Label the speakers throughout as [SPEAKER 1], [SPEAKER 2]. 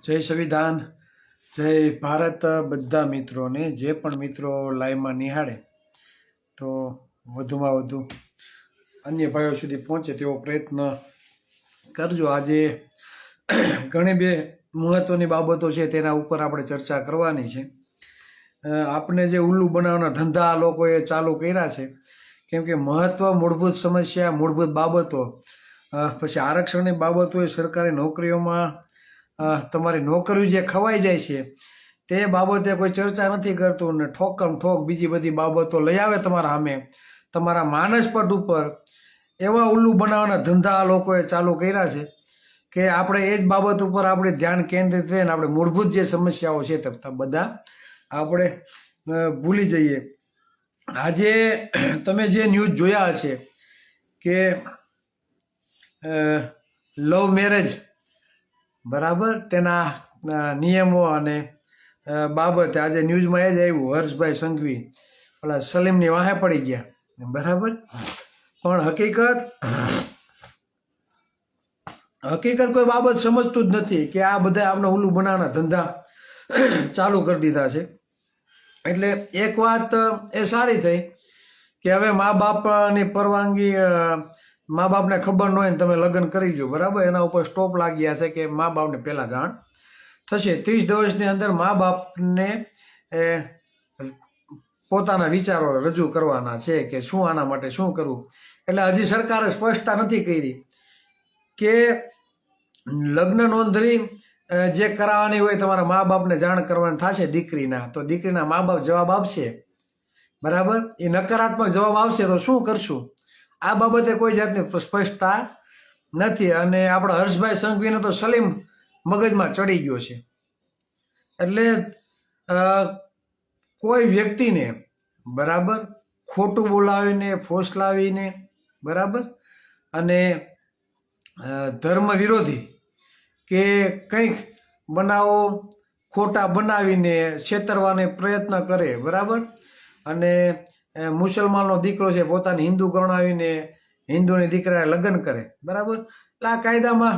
[SPEAKER 1] જય સંવિધાન, જય ભારત બધા મિત્રોને. જે પણ મિત્રો લાઈવમાં નિહાળે તો વધુમાં વધુ અન્ય ભાઈઓ સુધી પહોંચે તેવો પ્રયત્ન કરજો. આજે ઘણી બે મહત્વની બાબતો છે, તેના ઉપર આપણે ચર્ચા કરવાની છે. આપણે જે ઉલ્લુ બનાવવાના ધંધા લોકોએ ચાલુ કર્યા છે, કેમ કે મૂળભૂત સમસ્યા, મૂળભૂત બાબતો, પછી આરક્ષણની બાબતો એ સરકારી નોકરીઓમાં તમારી નોકરી જે ખવાઈ જાય છે તે બાબતે કોઈ ચર્ચા નથી કરતું ને ઠોકમ ઠોક બીજી બધી બાબતો લઈ આવે તમારા સામે, તમારા માનસપટ ઉપર. એવા ઉલ્લુ બનાવવાના ધંધા આ લોકોએ ચાલુ કર્યા છે કે આપણે એ જ બાબત ઉપર આપણે ધ્યાન કેન્દ્રિત રહીને આપણે મૂળભૂત જે સમસ્યાઓ છે તે બધા આપણે ભૂલી જઈએ. આજે તમે જે ન્યૂઝ જોયા હશે કે લવ મેરેજ, બરાબર, તેના નિયમો અને બાબતે આજે ન્યૂઝમાં એ જ આવ્યું, હર્ષભાઈ સંઘવી ઓલા સલીમની વાહે પડી ગયા, બરાબર. પણ હકીકત કોઈ બાબત સમજતું જ નથી કે આ બધા આપણે ઉલ્લુ બનાવવાના ધંધા ચાલુ કરી દીધા છે. એટલે એક વાત એ સારી થઈ કે હવે મા બાપની પરવાનગી, મા બાપને ખબર ન હોય ને તમે લગ્ન કરી લો, બરાબર, એના ઉપર સ્ટોપ લાગ્યા છે કે મા બાપને પહેલાં જાણ થશે. 30 દિવસની અંદર મા બાપને પોતાના વિચારો રજૂ કરવાના છે કે શું આના માટે શું કરવું. એટલે હજી સરકારે સ્પષ્ટતા નથી કરી કે લગ્ન નોંધણી જે કરાવવાની હોય તમારા મા બાપને જાણ કરવાની થશે દીકરીના, તો દીકરીના મા બાપ જવાબ આપશે, બરાબર. એ નકારાત્મક જવાબ આવશે તો શું કરશું, આ બાબતે કોઈ જાતની સ્પષ્ટતા નથી. અને આપણા હર્ષભાઈ સંઘવીને તો સલીમ મગજમાં ચડી ગયો છે. એટલે કોઈ વ્યક્તિને, બરાબર, ખોટું બોલાવીને, ફોસલાવીને, બરાબર, અને ધર્મ વિરોધી કે કંઈક બનાવો ખોટા બનાવીને છેતરવાને પ્રયત્ન કરે, બરાબર, અને મુસલમાનનો દીકરો છે પોતાને હિન્દુ ગણાવીને હિન્દુની દીકરાએ લગ્ન કરે, બરાબર. એટલે આ કાયદામાં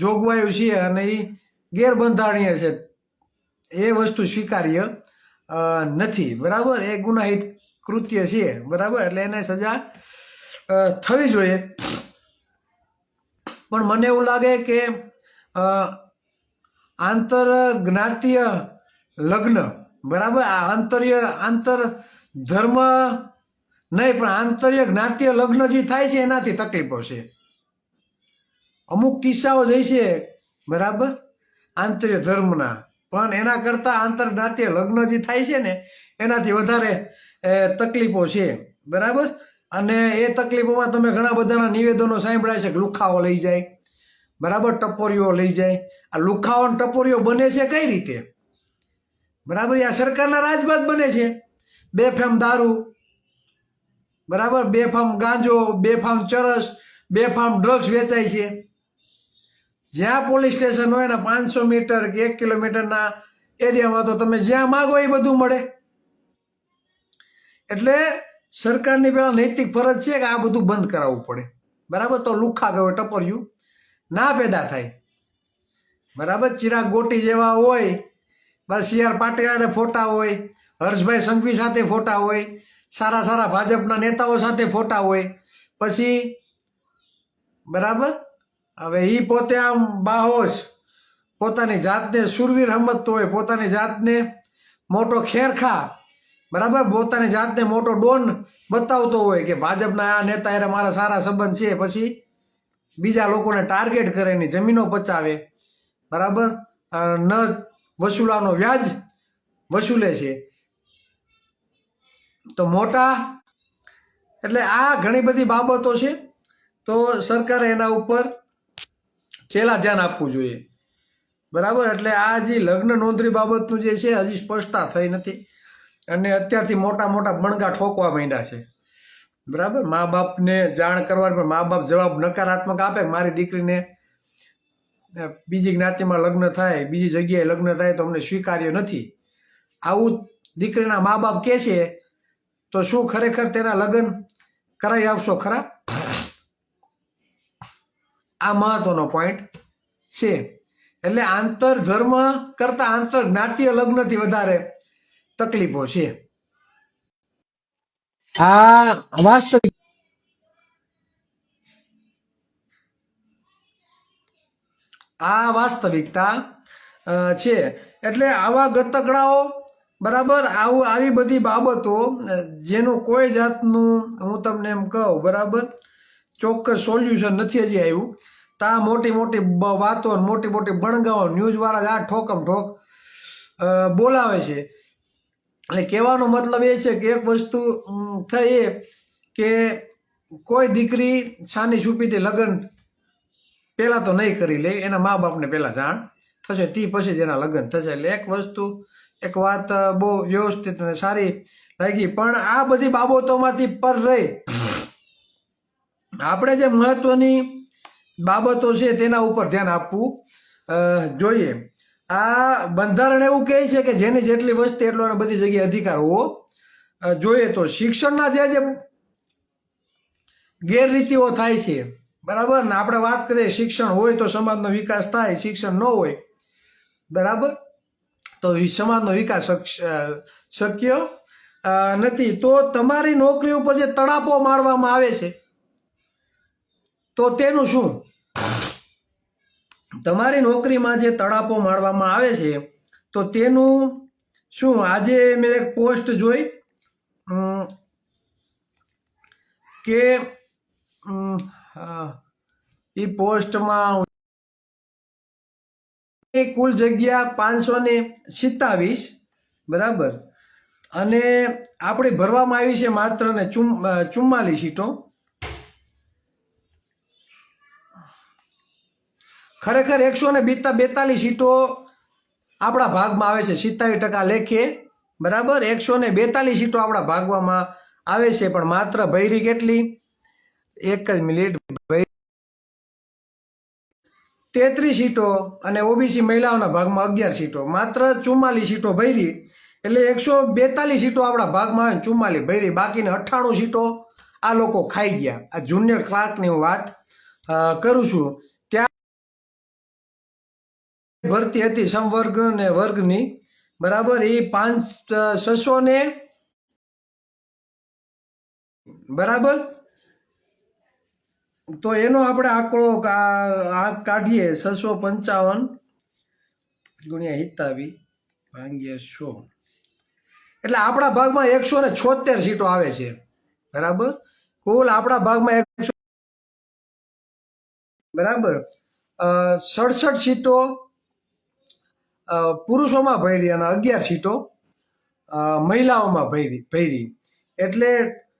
[SPEAKER 1] જોગવાઈઓ છે અને એ ગેરબંધારણીય છે, એ વસ્તુ સ્વીકાર્ય નથી, બરાબર. એ ગુનાહિત કૃત્ય છે, બરાબર. એટલે એને સજા થવી જોઈએ. પણ મને એવું લાગે કે આંતરજ્ઞાતીય લગ્ન, બરાબર, આ આંતર ધર્મ નહીં પણ આંતરીય જ્ઞાતીય લગ્ન જે થાય છે એનાથી તકલીફો છે. અમુક કિસ્સાઓ જે છે, બરાબર, આંતરીય ધર્મના, પણ એના કરતાં આંતરજ્ઞાતીય લગ્ન જે થાય છે ને એનાથી વધારે તકલીફો છે, બરાબર. અને એ તકલીફોમાં તમે ઘણા બધાના નિવેદનો સાંભળ્યા છે કે લુખાઓ લઈ જાય, બરાબર, ટપોરીઓ લઈ જાય. આ લુખાઓ અને ટપોરીઓ બને છે કઈ રીતે, બરાબર? આ સરકારના રાજબાદ બને છે. બેફામ દારૂ, બરાબર, બેફામ ગાંજો, બેફામ ચરસ, બેફામ ડ્રગ્સ વેચાય છે. જ્યાં પોલીસ સ્ટેશન હોય ને 500 મીટર કે 1 કિલોમીટરના એરિયામાં તો તમે જ્યાં માગો એ બધું મળે. એટલે સરકારની પેલા નૈતિક ફરજ છે કે આ બધું બંધ કરાવવું પડે, બરાબર. તો લુખા ગયો ટપરિયું ના પેદા થાય, બરાબર. ચિરાગ ગોટી જેવા હોય, બસ CR પાટીલ ફોટા હોય, હર્ષભાઈ સંઘવી સાથે ફોટા હોય, સારા સારા ભાજપના નેતાઓ સાથે ફોટા હોય, પછી, બરાબર. હવે એ પોતે આમ બાહોશ પોતાની જાતને સુરવીર સમજતો હોય, પોતાની જાતને મોટો ખેરખા, બરાબર, પોતાની જાતને મોટો ડોન બતાવતો હોય કે ભાજપના આ નેતા એને મારા સારા સંબંધ છે, પછી બીજા લોકોને ટાર્ગેટ કરે, એની જમીનો પચાવે, બરાબર, ન વસૂલાનો વ્યાજ વસૂલે છે. તો મોટા, એટલે આ ઘણી બધી બાબતો છે. તો સરકારે એના ઉપર છેલ્લા ધ્યાન આપવું જોઈએ, બરાબર. એટલે આ જે લગ્ન નોંધણી બાબતનું જે છે હજી સ્પષ્ટતા થઈ નથી અને અત્યારથી મોટા મોટા બણગા ઠોકવા માંડ્યા છે, બરાબર. મા બાપને જાણ કરવાની, પણ મા બાપ જવાબ નકારાત્મક આપે કે મારી દીકરીને બીજી જ્ઞાતિમાં લગ્ન થાય, બીજી જગ્યાએ લગ્ન થાય તો અમને સ્વીકાર્ય નથી. આવું દીકરીના મા બાપ કહે છે તો શું ખરેખર તેના લગ્ન કરાવી આપશો ખરા? આ મહત્વનો પોઈન્ટ છે. એટલે આંતર ધર્મ કરતા આંતર જ્ઞાતીય લગ્નથી વધારે તકલીફો છે.
[SPEAKER 2] આ વાસ્તવિક
[SPEAKER 1] આ વાસ્તવિકતા છે. એટલે આવા ગતકડાઓ બરાબર આવી બધી બાબતો જેનું કોઈ જાતનું હું તમને એમ કહું બરાબર ચોક્કસ સોલ્યુશન નથી હજી આવ્યું. તા મોટી મોટી વાતો મોટી મોટી બણગાઓ ન્યૂઝવાળા આ ઠોકમ ઠોક બોલાવે છે. એટલે કહેવાનો મતલબ એ છે કે એક વસ્તુ થઈ એ કે કોઈ દીકરી છાની છૂપીથી લગ્ન પહેલા તો નહીં કરી લે, એના મા બાપને પહેલા જાણ થશે તે પછી જ એના લગ્ન થશે. એટલે એક વસ્તુ એક વાત બહુ વ્યવસ્થિત અને સારી લાગી. પણ આ બધી બાબતોમાંથી પર રહી આપણે જે મહત્વની બાબતો છે તેના ઉપર ધ્યાન આપવું જોઈએ. આ બંધારણ એવું કહે છે કે જેની જેટલી વસ્તી એટલો બધી જગ્યાએ અધિકાર હોવો જોઈએ. તો શિક્ષણના જે ગેરરીતિઓ થાય છે બરાબર ને, આપણે વાત કરીએ શિક્ષણ હોય તો સમાજનો વિકાસ થાય, શિક્ષણ ન હોય બરાબર તો સમાજનો વિકાસ શક્ય નથી. તો તમારી નોકરી ઉપર જે તડાપો મારવામાં આવે છે તો તેનું શું? તમારી નોકરીમાં જે તડાપો મારવામાં આવે છે તો તેનું શું? આજે મેં એક પોસ્ટ જોઈ કે એ પોસ્ટમાં કુલ જગ્યા 527 બરાબર અને આપણે ભરવામાં આવી છે માત્ર ને 44 સીટો. ખરેખર 142 સીટો આપણા ભાગમાં આવે છે 27% લેખે બરાબર. 142 સીટો આપણા ભાગવામાં આવે છે પણ માત્ર ભૈરી કેટલી? એક જ મિનિટ. 33 સીટો અને ઓબીસી મહિલાઓના ભાગમાં 11 સીટો, માત્ર 44 સીટો ભૈરી. એટલે 142 સીટો આપણા ભાગમાં આવે 44 ભૈરી, બાકીને 98 સીટો આ લોકો ખાઈ ગયા. આ જુનિયર ક્લાર્કની હું વાત કરું છું. ત્યાં ભરતી હતી સમવર્ગ ને વર્ગની બરાબર. એ 600 ને બરાબર. તો એનો આપણે આંકડો કાઢીએ 655 ગુણ્યા 27 ભાગ્યા 100 એટલે આપણા ભાગમાં 176 સીટો આવે છે બરાબર. કુલ આપણા ભાગમાં 100 બરાબર 67 સીટો પુરુષોમાં ભરી અને 11 સીટો મહિલાઓમાં ભરી. એટલે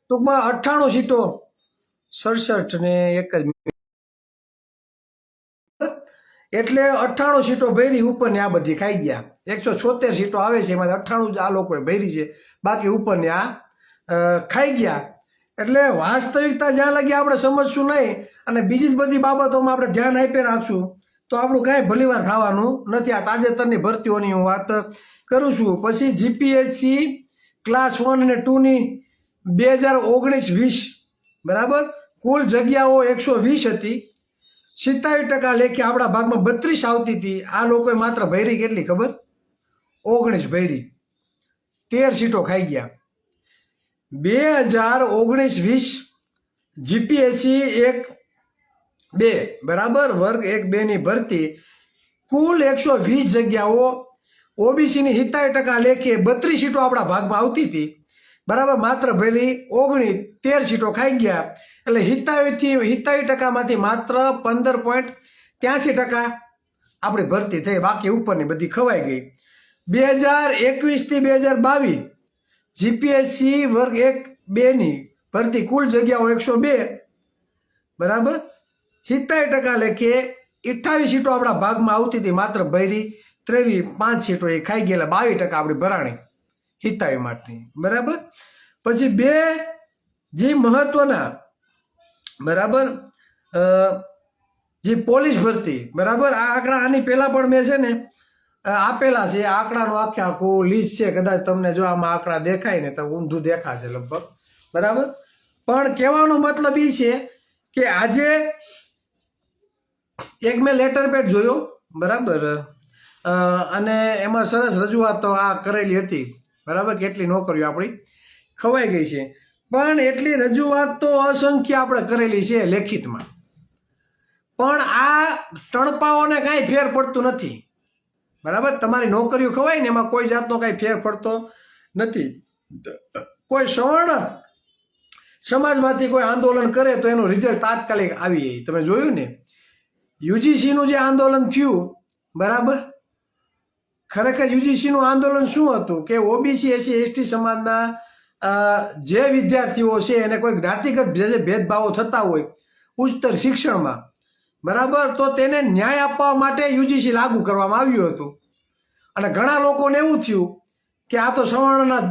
[SPEAKER 1] ટૂંકમાં 98 સીટો 67 ને 1 એટલે 98 સીટો ભરી ઉપરની આ બધી ખાઈ ગયા. 176 સીટો આવે છે એમાંથી 98 આ લોકોએ ભરી છે, બાકી ઉપરની આ ખાઈ ગયા. એટલે વાસ્તવિકતા જ્યાં લગી આપણે સમજશું નહીં અને બીજી જ બધી બાબતોમાં આપણે ધ્યાન આપી રાખશું તો આપણું કાંઈ ભલીવાર થવાનું નથી. આ તાજેતરની ભરતીઓની હું વાત કરું છું. પછી જીપીએસસી ક્લાસ 1 અને 2ની 2019-20 બરાબર કુલ જગ્યાઓ 120 હતી. 27% લેખે આપણા ભાગમાં 32 આવતી હતી. આ લોકોએ માત્ર ભૈરી કેટલી ખબર? 19 ભૈરી, 13 સીટો ખાઈ ગયા. 2019-20 જીપીએસસી 1-2 બરાબર વર્ગ 1-2 ની ભરતી કુલ 120 જગ્યાઓ ઓબીસીની 27% લેખે 32 સીટો આપણા ભાગમાં આવતી હતી બરાબર. માત્ર ભરી 13 સીટો ખાઈ ગયા. એટલે 27%માંથી માત્ર 15.83% આપણી ભરતી થઈ, બાકી ઉપરની બધી ખવાઈ ગઈ. 2021 થી 2022 જીપીએસસી વર્ગ 1-2ની ભરતી કુલ જગ્યાઓ 102 બરાબર 27% લેખે 28 સીટો આપણા ભાગમાં આવતી હતી, માત્ર ભરી 5 સીટો એ ખાઈ ગયેલા. 22% આપણી ભરાણી 27 માંથી બરાબર. પછી બે જે મહત્વના બરાબર જે પોલીસ ભરતી બરાબર. આ આંકડા આની પહેલા પણ મેં છે ને આપેલા છે. આંકડાનું આખું લિસ્ટ છે. કદાચ તમને જો આમાં આંકડા દેખાય ને તો ઊંધું દેખાશે લગભગ બરાબર. પણ કહેવાનો મતલબ એ છે કે આજે એક મેં લેટર પેડ જોયો બરાબર. અને એમાં સરસ રજૂઆતો આ કરેલી હતી, બરાબર. કેટલી નોકરીઓ આપણી ખવાઈ ગઈ છે, પણ એટલી રજૂઆત તો અસંખ્ય આપણે કરેલી છે લેખિતમાં, પણ આ ટણપાઓને કાંઈ ફેર પડતું નથી, બરાબર. તમારી નોકરીઓ ખવાય ને એમાં કોઈ જાતનો કાંઈ ફેર પડતો નથી. કોઈ સવર્ણ સમાજમાંથી કોઈ આંદોલન કરે તો એનું રિઝલ્ટ તાત્કાલિક આવી જાય. તમે જોયું ને યુજીસીનું જે આંદોલન થયું, બરાબર. ખરેખર યુજીસીનું આંદોલન શું હતું કે ઓબીસી એસસી એસટી સમાજના જે વિદ્યાર્થીઓ છે એને કોઈ જ્ઞાતિગત જે ભેદભાવો થતા હોય ઉચ્ચતર શિક્ષણમાં, બરાબર, તો તેને ન્યાય આપવા માટે યુજીસી લાગુ કરવામાં આવ્યું હતું. અને ઘણા લોકોને એવું થયું કે આ તો સવર્ણના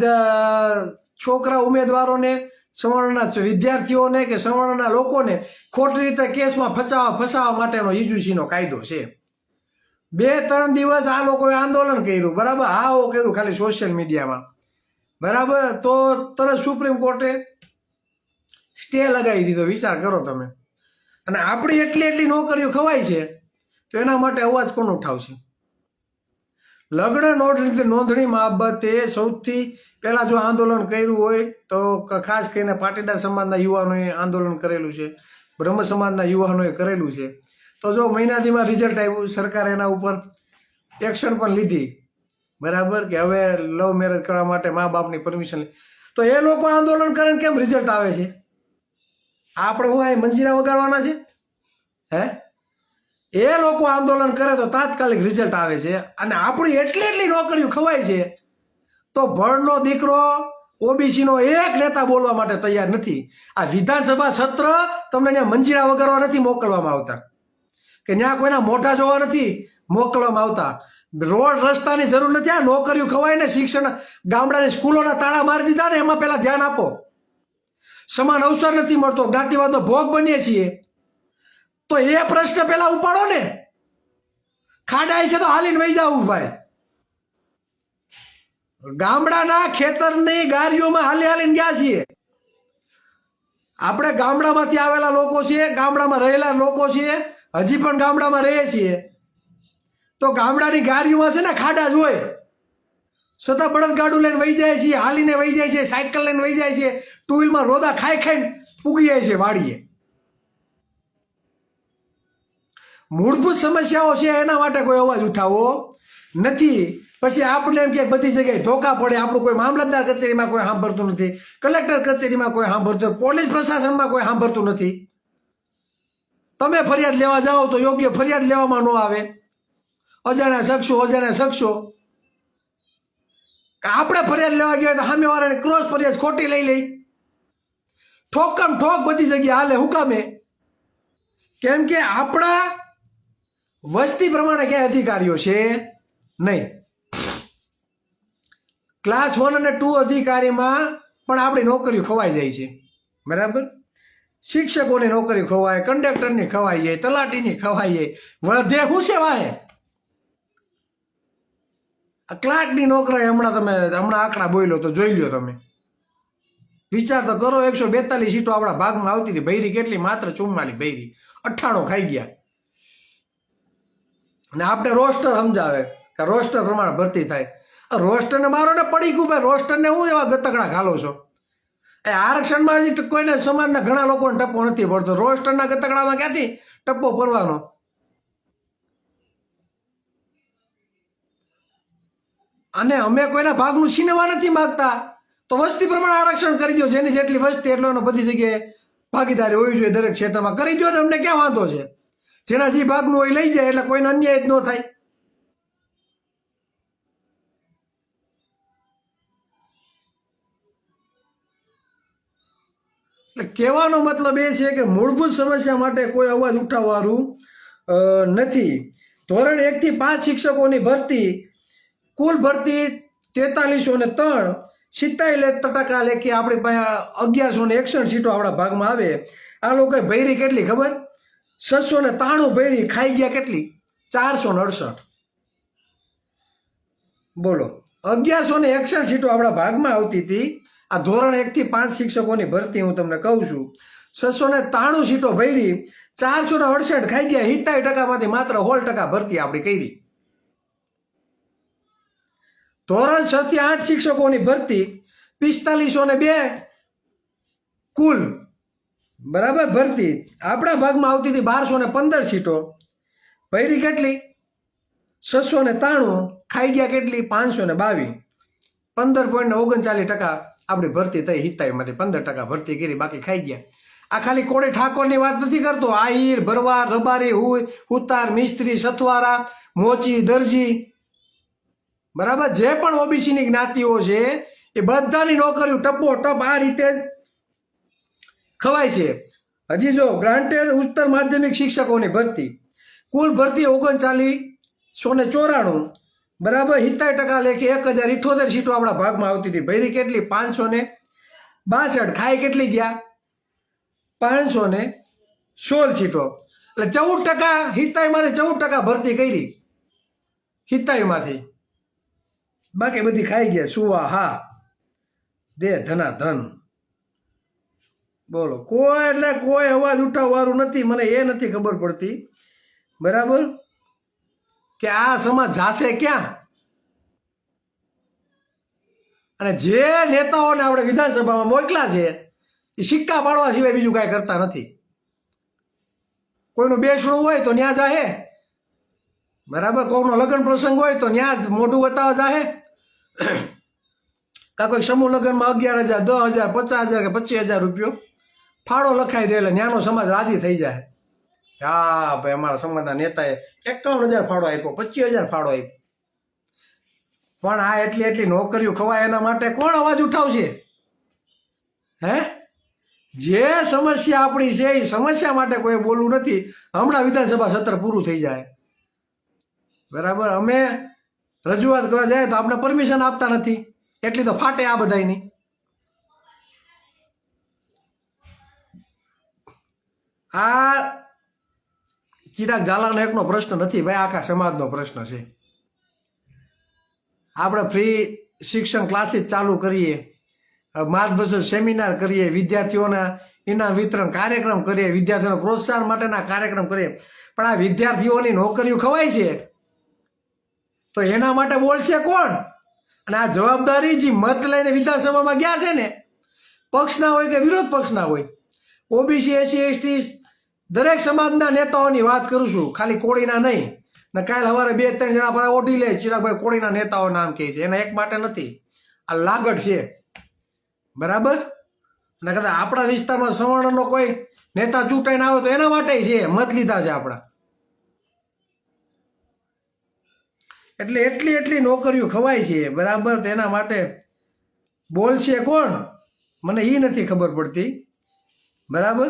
[SPEAKER 1] છોકરા ઉમેદવારોને, સવર્ણના વિદ્યાર્થીઓને કે સવર્ણના લોકોને ખોટી રીતે કેસમાં ફસાવવા માટેનો યુજીસીનો કાયદો છે. 2-3 દિવસ આ લોકોએ આંદોલન કર્યું, બરાબર. હાઓ કર્યું ખાલી સોશિયલ મીડિયામાં, બરાબર. તો તરત સુપ્રીમ કોર્ટે સ્ટે લગાવી દીધો. વિચાર કરો તમે. અને આપણી એટલી નોકરીઓ ખવાય છે તો એના માટે અવાજ કોણ ઉઠાવશે? લગ્ન નોંધણી બાબતે સૌથી પહેલા જો આંદોલન કર્યું હોય તો ખાસ કરીને પાટીદાર સમાજના યુવાનોએ આંદોલન કરેલું છે, બ્રહ્મ સમાજના યુવાનોએ કરેલું છે. તો જો મહિનાદીમાં રિઝલ્ટ આવ્યું, સરકારે એના ઉપર એક્શન પણ લીધી, બરાબર, કે હવે લવ મેરેજ કરવા માટે મા બાપની પરમિશન લે. તો એ લોકો આંદોલન કરે કેમ રિઝલ્ટ આવે છે? આપણે હું અહીં મંજીરા વગાડવાના છે? હે? એ લોકો આંદોલન કરે તો તાત્કાલિક રિઝલ્ટ આવે છે. અને આપણી એટલી નોકરીઓ ખવાય છે તો ભણનો દીકરો ઓબીસીનો એક નેતા બોલવા માટે તૈયાર નથી. આ વિધાનસભા સત્ર તમને ત્યાં મંજીરા વગાડવા નથી મોકલવામાં આવતા, કે ત્યાં કોઈના મોઢા જોવા નથી મોકલવામાં આવતા. રોડ રસ્તાની જરૂર નથી. આ નોકરીઓ ખવાય ને, શિક્ષણ, ગામડાની સ્કૂલોના તાળા મારી દીધા ને, એમાં પેલા ધ્યાન આપો. સમાન અવસર નથી મળતો, જ્ઞાતિવાદનો ભોગ બનીએ છીએ, તો એ પ્રશ્ન પેલા ઉપાડો ને. ખાડાય છે તો હાલીને વહી જવું ભાઈ. ગામડાના ખેતરની ગાડીઓમાં હાલીને ગયા છીએ આપણે. ગામડામાંથી આવેલા લોકો છીએ, ગામડામાં રહેલા લોકો છીએ, હજી પણ ગામડામાં રહીએ છીએ. તો ગામડાની ગાડીઓમાં છે ને ખાડા જ હોય, છતાં બળદગાડું લઈને વહી જાય છે, હાલીને વહી જાય છે, સાયકલ લઈને વહી જાય છે, ટુ વ્હીલમાં રોદા ખાઈને પૂગી જાય છે વાડીએ. મૂળભૂત સમસ્યાઓ છે એના માટે કોઈ અવાજ ઉઠાવવો નથી. પછી આપણે એમ કે બધી જગ્યાએ ધોકા પડે, આપણું કોઈ મામલતદાર કચેરીમાં કોઈ સાંભળતું નથી, કલેક્ટર કચેરીમાં કોઈ સાંભળતું, પોલીસ પ્રશાસનમાં કોઈ સાંભળતું નથી. તમે ફરિયાદ લેવા જાઓ તો યોગ્ય ફરિયાદ લેવામાં ન આવે. અજાણ્યા શખ્સો આપણે ફરિયાદ લેવા ગયા તો સામેવાળાને ક્રોસ ફરિયાદ ખોટી લઈ ઠોકમ ઠોક બધી જગ્યાએ હાલે. હું કામે? કેમ કે આપણા વસ્તી પ્રમાણે ક્યાંય અધિકારીઓ છે નહીં. ક્લાસ 1 અને 2 અધિકારીમાં પણ આપણી નોકરીઓ ખવાઈ જાય છે, બરાબર. શિક્ષકોની નોકરી ખવાય, કંડક્ટરની ખવાઈ જાય, તલાટીની ખવાઈ જાય, વધે શું છે વાહે? ક્લાર્કની નોકરી હમણાં આંકડા બોલ્યો તો જોઈ લ્યો તમે. વિચાર તો કરો. 142 સીટો આપણા ભાગમાં આવતી હતી. ભૈરી કેટલી? માત્ર 44 ભૈરી, 98 ખાઈ ગયા. અને આપણે રોસ્ટર સમજાવે કે રોસ્ટર પ્રમાણે ભરતી થાય. રોસ્ટરને મારો ને પડી ગયું ભાઈ. રોસ્ટરને હું એવા ગતકડા ઘાલો છો? એ આરક્ષણમાં હજી કોઈને સમાજના ઘણા લોકોને ટપ્પો નથી પડતો. રોસ્ટરના ગતકડામાં ક્યાંથી ટપ્પો પડવાનો? અને અમે કોઈના ભાગનું છીનવા નથી માંગતા. તો વસ્તી પ્રમાણે આરક્ષણ કરી દો. જેની જેટલી વસ્તી એટલો એનો બધી જગ્યાએ ભાગીદારી હોવી જોઈએ. દરેક ક્ષેત્રમાં કરી દો ને. અમને ક્યાં વાંધો છે? જેના જે ભાગનું હોય લઈ જાય, એટલે કોઈને અન્યાય જ ન થાય. એટલે કહેવાનો મતલબ એ છે કે મૂળભૂત સમસ્યા માટે કોઈ અવાજ ઉઠાવવાનું નથી. ધોરણ 1 થી 5 શિક્ષકોની ભરતી, કુલ ભરતી 4303, 70% લેખી આપણી પાસે 1161 સીટો આપણા ભાગમાં આવે. આ લોકોએ ભૈરી કેટલી ખબર? 693 ભૈરી ખાઈ ગયા. કેટલી? 468. બોલો. 1161 સીટો આપણા ભાગમાં આવતી હતી. આ ધોરણ 1 થી 5 શિક્ષકોની ભરતી હું તમને કહું છું. 693 સીટો ભરી, 468 ખાઈ ગયા. 70% માત્ર 16% ભરતી આપણી કરી. ધોરણ 6 થી 8 શિક્ષકોની ભરતી 4502 કુલ, બરાબર. ભરતી આપણા ભાગમાં આવતી હતી 1215 સીટો. ભરી કેટલી? 693. ખાઈ ગયા કેટલી? 522. 15.39% આપણી ભરતી થઈ. 70માંથી 15% ભરતી કરી, બાકી ખાઈ ગયા. આ ખાલી કોળી ઠાકોરની વાત નથી કરતો. આહિર, ભરવાડ, રબારી, હુતાર, મિસ્ત્રી, સથવારા, મોચી, દરજી, બરાબર, જે પણ ઓબીસીની જ્ઞાતિઓ છે એ બધાની નોકરીઓ ટપો ટપ આ રીતે જ ખવાય છે. હજી જો ગ્રાન્ટેડ ઉચ્ચતર માધ્યમિક શિક્ષકોની ભરતી કુલ ભરતી 3994, બરાબર. 70% લેખે 1078 સીટો આપણા ભાગમાં આવતી હતી. ભરી કેટલી? 562. ખાઈ કેટલી ગયા? 516 સીટો. એટલે 14%. 70માંથી 14% ભરતી કરી. 70માંથી બાકી બધી ખાઈ ગયા. સુવા હા દે ધના ધન. બોલો, કોઈ એટલે કોઈ અવાજ ઉઠાવવાનું નથી. મને એ નથી ખબર પડતી, બરાબર, કે આ સમાજ જાશે ક્યાં. અને જે નેતાઓને આપણે વિધાનસભામાં મોકલા છે એ સિક્કા પાડવા સિવાય બીજું કાંઈ કરતા નથી. કોઈનું બેસણું હોય તો ન્યા જાહે, બરાબર. કોઈનો લગ્ન પ્રસંગ હોય તો ન્યા જ મોઢું બતાવવા જાહે. કાં કોઈ સમૂહ લગ્નમાં 11,000, 10,000, 50,000 કે 25,000 રૂપિયો ફાળો લખાઈ દે એટલે ન્યાનો સમાજ રાજી થઈ જાય. હા ભાઈ, અમારા સમાજના નેતાએ 51,000 ફાળો આપ્યો, 25,000 ફાળો આપ્યો. પણ આ એટલી નોકરીઓ ખવાય એના માટે કોણ અવાજ ઉઠાવશે? હે? જે સમસ્યા આપણી છે એ સમસ્યા માટે કોઈ બોલવું નથી. હમણાં વિધાનસભા સત્ર પૂરું થઈ જાય, બરાબર, અમે રજૂઆત કરવા જાય તો આપણે પરમિશન આપતા નથી. એટલી તો ફાટે આ બધાની. આ ચિરાગ ઝાલાનો એકનો પ્રશ્ન નથી ભાઈ, આખા સમાજનો પ્રશ્ન છે. આપણે ફ્રી શિક્ષણ ક્લાસીસ ચાલુ કરીએ, માર્ગદર્શન સેમિનાર કરીએ, વિદ્યાર્થીઓના ઇનામ વિતરણ કાર્યક્રમ કરીએ, વિદ્યાર્થીઓના પ્રોત્સાહન માટેના કાર્યક્રમ કરીએ, પણ આ વિદ્યાર્થીઓની નોકરીઓ ખવાય છે તો એના માટે બોલશે કોણ? અને આ જવાબદારી જે મત લઈને વિધાનસભામાં ગયા છે ને, પક્ષના હોય કે વિરોધ પક્ષના હોય, ઓબીસી, એસસી, એસટી, દરેક સમાજના નેતાઓની વાત કરું છું, ખાલી કોળીના નહીં. ને કાલે સવારે 2-3 જણા પાસે ઓઢી લે, ચિરાગભાઈ કોળીના નેતાઓ નામ કહે છે. એના એક માટે નથી, આ લાગડ છે, બરાબર. અને કદાચ આપણા વિસ્તારમાં સવર્ણનો કોઈ નેતા ચૂંટાઈને આવે તો એના માટે છે, મત લીધા છે આપણા. એટલે એટલી નોકરીઓ ખવાય છે, બરાબર. તેના માટે બોલશે કોણ? મને એ નથી ખબર પડતી, બરાબર.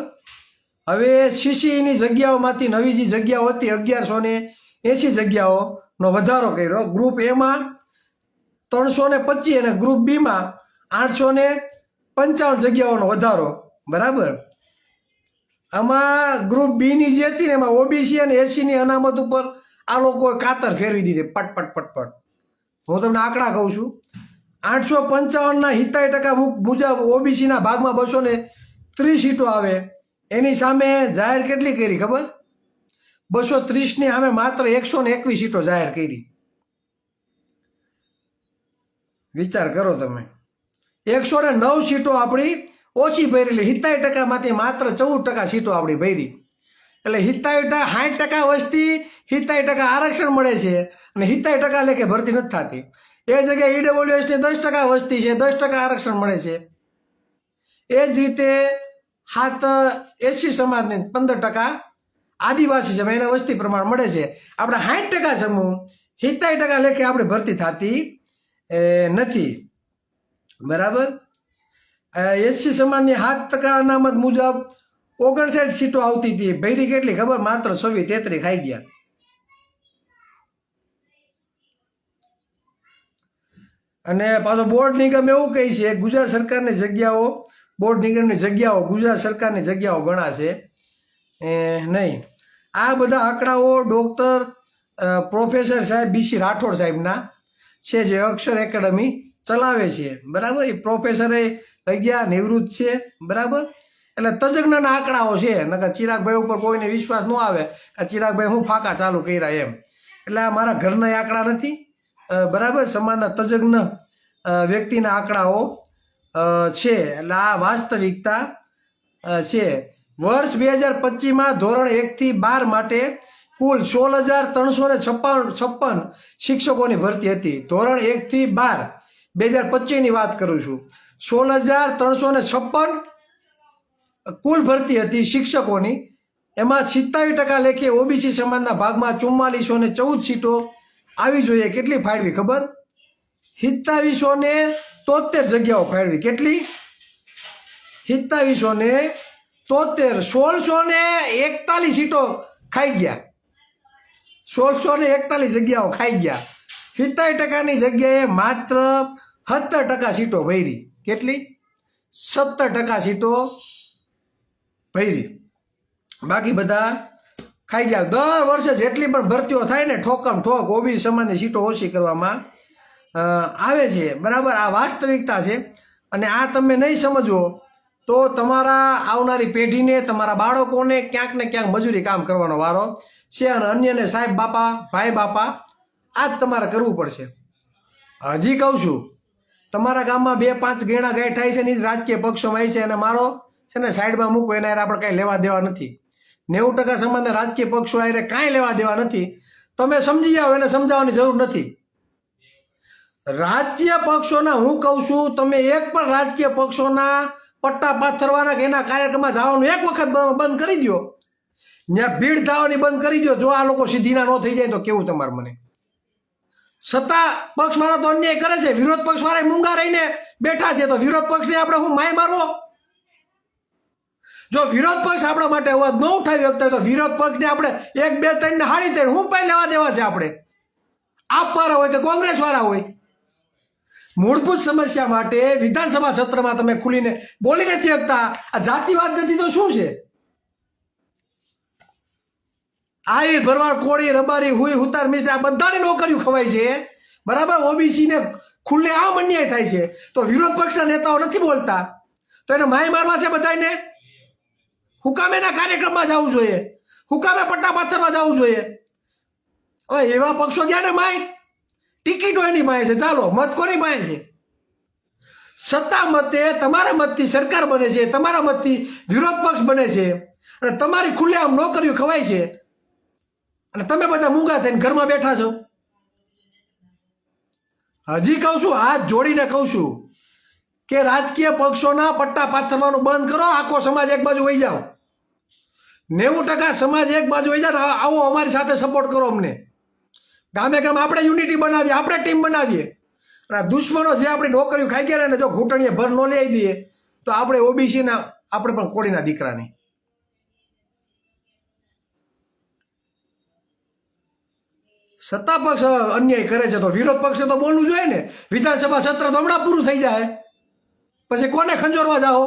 [SPEAKER 1] હવે સીસીની જગ્યાઓમાંથી નવી જે જગ્યાઓ હતી 1180 જગ્યાઓનો વધારો કર્યો. ગ્રુપ એમાં 325 અને ગ્રુપ બીમાં 855 જગ્યાઓનો વધારો, બરાબર. આમાં ગ્રુપ બીની જે હતી ને એમાં ઓબીસી અને એસસીની અનામત ઉપર આ લોકોએ કાતર ફેરવી દીધી, પટ. હું તમને આંકડા કહું છું. 855ના 70% મુજબ ઓબીસીના ભાગમાં 230 સીટો આવે. એની સામે જાહેર કેટલી કરી ખબર? 230ની સામે માત્ર 121 સીટો જાહેર કરી. વિચાર કરો તમે. 109 સીટો આપણી ઓછી ભરેલી. 70%માંથી માત્ર 14% સીટો આપણી ભરી. એટલે 60% વસ્તી 70% આરક્ષણ મળે છે અને 70% લેખે ભરતી નથી થતી. એ જગ્યાએ ઈડબ્લ્યુએસની 10% વસ્તી છે, 10% આરક્ષણ મળે છે. એ જ રીતે એસસી સમાજને 15%, આદિવાસી સમાજ એના વસ્તી પ્રમાણ મળે છે. આપણે 60% સમૂહ 70% લેખે આપણે ભરતી થતી નથી, બરાબર. એસસી સમાજની 7% અનામત મુજબ 59 સીટો આવતી હતી. ભરી કેટલી ખબર? માત્ર 26-33 ખાઈ ગયા. અને પાછો બોર્ડ નિગમ એવું કહે છે ગુજરાત સરકારની જગ્યાઓ, બોર્ડ નિગમની જગ્યાઓ ગુજરાત સરકારની જગ્યાઓ ગણાશે નહીં. આ બધા આંકડાઓ ડૉક્ટર પ્રોફેસર સાહેબ BC રાઠોડ સાહેબના છે, જે અક્ષર એકેડમી ચલાવે છે, બરાબર. એ પ્રોફેસરે ગયા, નિવૃત્ત છે, બરાબર. એટલે તજજ્ઞના આંકડાઓ છે. નકર ચિરાગભાઈ ઉપર કોઈને વિશ્વાસ ન આવે કે ચિરાગભાઈ હું ફાંકા ચાલુ કર્યા એમ. એટલે આ મારા ઘરના આંકડા નથી, બરાબર, સમાજના તજજ્ઞ વ્યક્તિના આંકડાઓ છે. એટલે આ વાસ્તવિકતા છે. વર્ષ 2025માં ધોરણ 1 થી 12 માટે કુલ 16,356 શિક્ષકોની ભરતી હતી. ધોરણ 1 થી 12 2025ની વાત કરું છું. 16,356 કુલ ભરતી હતી શિક્ષકોની. એમાં 27% લેખે ઓબીસી સમાજના ભાગમાં 4414 સીટો આવી જોઈએ. કેટલી ફાળવી ખબર? 2773 જગ્યાઓ ફાળવી. કેટલી? 2773. 1641 સીટો ખાઈ ગયા. 1641 જગ્યાઓ ખાઈ ગયા. 70%ની જગ્યાએ માત્ર 17% સીટો ભરી. કેટલી? 17% સીટો ભરી. બાકી બધા ખાઈ ગયા. દર વર્ષે જેટલી પણ ભરતીઓ થાય ને ઠોકમ ઠોક ઓબીસી સમાજની સીટો ઓછી કરવામાં આવે છે. બરાબર, આ વાસ્તવિકતા છે. અને આ તમે નહીં સમજો તો તમારા આવનારી પેઢીને, તમારા બાળકોને ક્યાંક ને ક્યાંક મજૂરી કામ કરવાનો વારો છે. અને અન્યને સાહેબ બાપા, ભાઈ બાપા આ જ તમારે કરવું પડશે. હજી કહું છું, તમારા ગામમાં 2-5 ગેણા ગાય થાય છે ને રાજકીય પક્ષોમાં છે, અને મારો છે ને સાઈડમાં મૂકો, એના આપણે કાંઈ લેવા દેવા નથી. 90% સમાજના રાજકીય પક્ષો આરે કાંઈ લેવા દેવા નથી. તમે સમજી જાઓ, એને સમજાવવાની જરૂર નથી. રાજકીય પક્ષોના હું કહું છું, તમે એક પણ રાજકીય પક્ષોના પટ્ટા પાથરવાના કે એના કાર્યક્રમમાં જવાનું એક વખત બંધ કરી દો. ત્યાં ભીડ થવાની બંધ કરી દો. જો આ લોકો સીધીના ન થઈ જાય તો કેવું તમારે? મને સત્તા પક્ષવાળા તો અન્યાય કરે છે, વિરોધ પક્ષવાળા મૂંગા રહીને બેઠા છે, તો વિરોધ પક્ષને આપણે હું માય મારવો? જો વિરોધ પક્ષ આપણા માટે અવાજ ન ઉઠાવી શકતા તો વિરોધ પક્ષને આપણે 1, 2, 3 ને હાડી દે. હું પાઈ લેવા દેવા છે? આપણે આપવાળા હોય કે કોંગ્રેસ વાળા હોય, મૂળભૂત સમસ્યા માટે વિધાનસભા સત્રમાં તમે ખુલીને બોલી નથી શકતા. આ જાતિવાદ નથી તો શું છે? આહિર, ભરવાડ, કોળી, રબારી, હુઈ, હુતાર, મિસ્ત્રી આ બધાની નોકરીઓ ખવાય છે. બરાબર, ઓબીસીને ખુલ્લે આમ અન્યાય થાય છે તો વિરોધ પક્ષના નેતાઓ નથી બોલતા, તો એને માય મારવા છે બધાને. હુકામેના કાર્યક્રમમાં જવું જોઈએ, હુકામે પટ્ટા પાથરવા જવું જોઈએ. હવે એવા પક્ષો ગયા ને માય, ટિકિટો એની માય છે. ચાલો, મત કોની માય છે? સત્તા મતે તમારા મતથી સરકાર બને છે, તમારા મતથી વિરોધ પક્ષ બને છે, અને તમારી ખુલ્લે આમ નોકરીઓ ખવાય છે, અને તમે બધા મૂંગા થઈને ઘરમાં બેઠા છો. હજી કહું છું, હાથ જોડીને કહું છું કે રાજકીય પક્ષોના પટ્ટા પાથરવાનું બંધ કરો. આખો સમાજ એક બાજુ વહી જાઓ. 90% સમાજ એક બાજુ વહી જાઓ. આવો અમારી સાથે સપોર્ટ કરો અમને. ગામે ગામ આપણે યુનિટી બનાવીએ, આપણે ટીમ બનાવીએ. અને દુશ્મનો જે આપણી નોકરીઓ ખાઈ ગયા ને, જો ઘૂંટણીએ ભર ન લઈ દઈએ તો આપણે ઓબીસીના, આપણે પણ કોળીના દીકરા નહીં. સત્તા પક્ષ અન્યાય કરે છે તો વિરોધ પક્ષે તો બોલવું જોઈએ ને. વિધાનસભા સત્ર તો હમણાં પૂરું થઈ જાય, પછી કોને ખંજોરવા જાઓ?